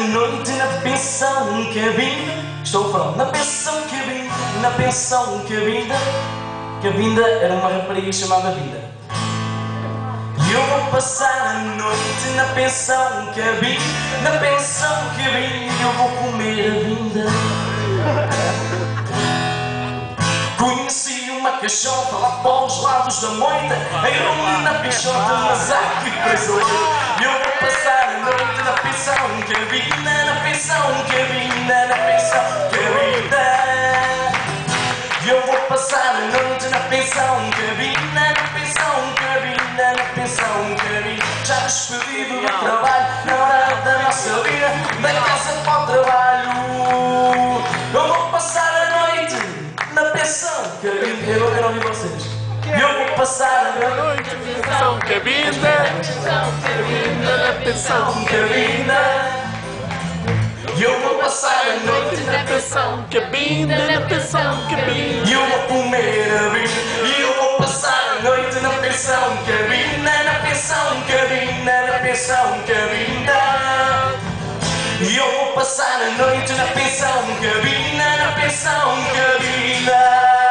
noite na pensão cabinda. Estou falando na pensão cabinda, na pensão cabinda. Cabinda era uma rapariga chamada Vinda. E eu vou passar a noite na pensão cabinda, na pensão cabinda. Eu vou comer a Vinda. Conheci uma caixota lá para os lados da moita, em na pichota, mas há que prazer. Eu vou passar a noite na pensão cabinda, na pensão cabinda, na pensão cabinda. Eu vou passar a noite na pensão cabinda, na pensão cabinda, na pensão cabinda. Já despedido do trabalho, na hora da nossa vida, da casa para o trabalho. Eu vou passar a noite na pensão cabinda. Eu não vi vocês. Eu vou passar a noite na pensão cabinda, na pensão cabinda. Eu vou passar a noite na pensão cabinda, na pensão cabinda. E eu vou comer a Vinda. E eu vou passar a noite na pensão cabinda, na pensão cabinda, na pensão cabinda. E eu vou passar a noite na pensão cabinda, na pensão cabinda.